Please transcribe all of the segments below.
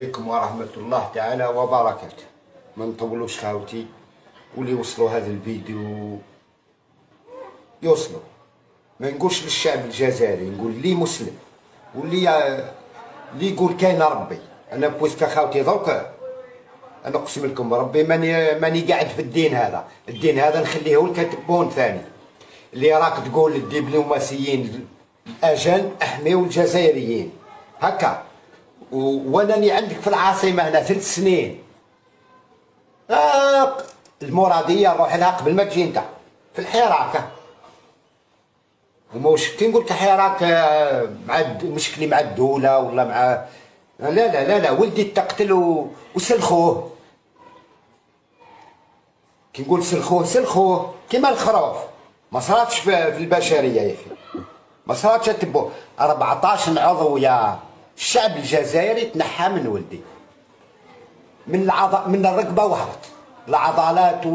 عليكم ورحمة الله تعالى وبركاته. ما نطولوش خاوتي، واللي يوصلوا هذا الفيديو يوصلوا. ما نقولش للشعب الجزائري، نقول لي مسلم واللي يقول كاين ربي. انا بويسكا خاوتي دوك انا اقسم لكم بربي ماني قاعد في الدين هذا. الدين هذا نخليه لكتبون ثاني. اللي راك تقول للدبلوماسيين الاجل احميوا الجزائريين هكا، وانني عندك في العاصمه هنا 3 سنين. المراديه نروح لها قبل ما تجي انت في الحراك. وماوش كي نقول لك حراك مع مشكلي مع الدوله ولا مع لا لا لا لا ولدي تقتل وسلخوه. كي نقول سلخوه كيما الخروف. ما صراتش في البشريه يا اخي، ما صراتش. تبو 14 عضو يا الشعب الجزائري تنحى من ولدي، من الرقبه وهبط العضلات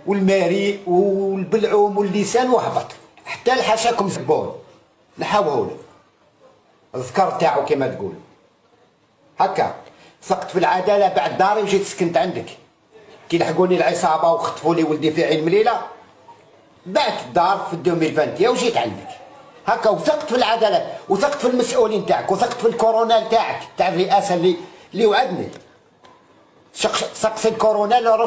والماري والبلعوم واللسان وهبط حتى الحشاكم زبون نحاوه له الذكر تاعو كما تقول هكا. ثقت في العداله بعد داري وجيت سكنت عندك. كي لحقوني العصابه وخطفوا لي ولدي في عين مليله بعت الدار في 2020 وجيت عندك هكا. وثقت في العداله وثقت في المسؤولين تاعك وثقت في الكورونيل تاعك تاع الرئاسه اللي وعدني. سقسي الكورونيل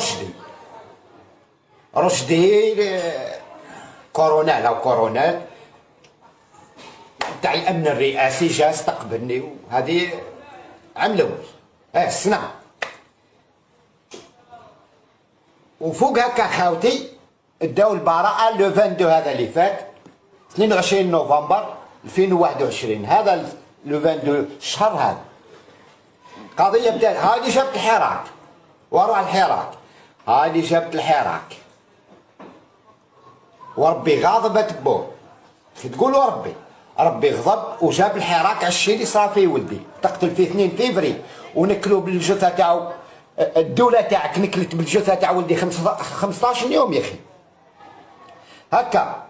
رشدي كورونيل او كورونيل تاع الامن الرئاسي جا استقبلني، وهذه عملوا السنه. وفوق هكا خاوتي اداو البراءه لو 22 هذا اللي فات 22 نوفمبر 2021. هذا لو 22 الشهر هذا قضيه بدات. هذه جابت الحراك وراء الحراك، هذه جابت الحراك وربي غاضب تبوه. تقولوا ربي غضب وجاب الحراك على الشيء اللي صار فيه ولدي. تقتل فيه 2 فيفري ونكلوا بالجثه تاعو. الدوله تاعك نكلت بالجثه تاع ولدي 15 يوم يا اخي هكا.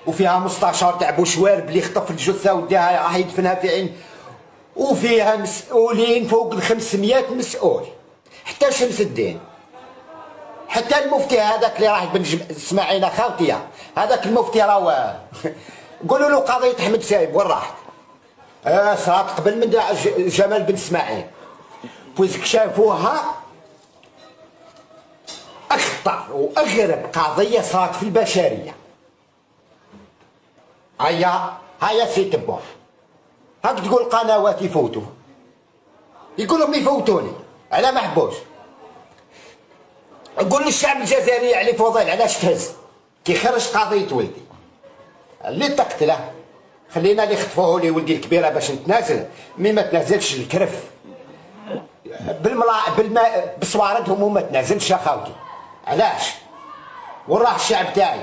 وفيها مستشار تاع بوشوارب اللي خطف الجثه وداها راح يدفنها في عين. وفيها مسؤولين فوق 500 مسؤول، حتى شمس الدين، حتى المفتي هذاك اللي راح بن اسماعيل خاوتيه هذاك المفتي راهو قولوا له قضيه احمد سايب وين راحت؟ صارت قبل من جمال بن اسماعيل. فوزك شافوها اخطر واغرب قضيه صارت في البشريه. هيا سي تبوه هاك تقول قنوات يفوتوا، يقول لهم يفوتوني على ما حبوش. نقول للشعب الجزائري علي فضيل علاش تهز كي خرج قضيه ولدي اللي تقتله. خلينا اللي خطفوه لي ولدي الكبيره باش نتنازل، مي ما تنازلش الكرف بالماء بصواردهم وما تنازلش يا خاوتي. علاش؟ وين راح الشعب تاعي؟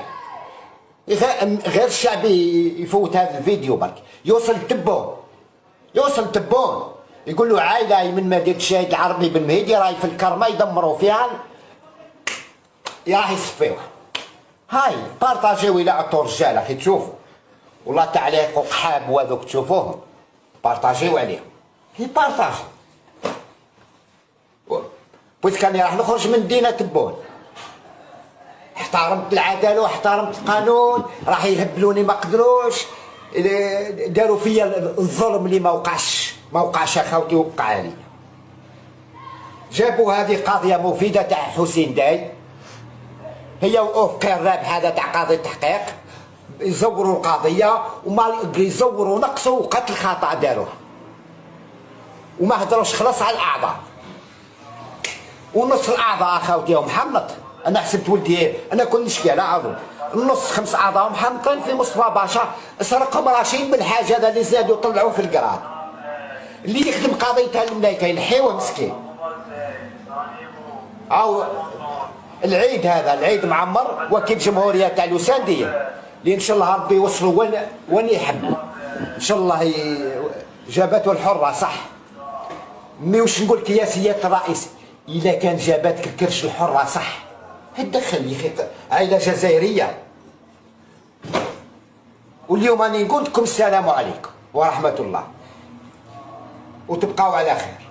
غير الشعب يفوت هذا الفيديو برك يوصل تبون يقول له عائله من مدينه الشهيد العربي بن مهدي راهي في الكرمه يدمروا فيها راح يصفيوها. هاي بارطاجيو الى عطوا الرجال اخي تشوفوا والله تعليق وقحاب وهذوك تشوفوهم بارطاجيو عليهم. هي بارطاجي بويس كاني راح نخرج من دينا تبون. احترمت العداله واحترمت القانون، راح يهبلوني ما قدروش، داروا فيا الظلم اللي ما وقعش اخوتي وقع علي. جابوا هذه قضيه مفيده تاع حسين داي هي وافقير رابح هذا تاع قاضي التحقيق. يزوروا القضيه وما يزوروا نقصوا وقتل خطا داروه وما هدروش خلاص على الاعضاء. ونص الاعضاء اخوتي محنط. انا حسبت ولدي انا كل مشكله عضو النص 5 اعضاء محنطين في مصطفى باشا سرقهم رشيد بالحاجه هذا اللي زادوا طلعوا في القرار اللي يخدم قضيه الملايكه ينحيوه مسكين. او العيد هذا العيد معمر وكيل جمهوريه تاع الوساديه اللي ان شاء الله ربي يوصلوا وين يحب ان شاء الله. جابته الحره صح، مي واش نقول لك يا سياده الرئيس اذا كان جابتك الكرش الحره صح هتدخل يا اخي عائله جزائريه. واليوم راني نقول لكم السلام عليكم ورحمه الله. وتبقاو على خير.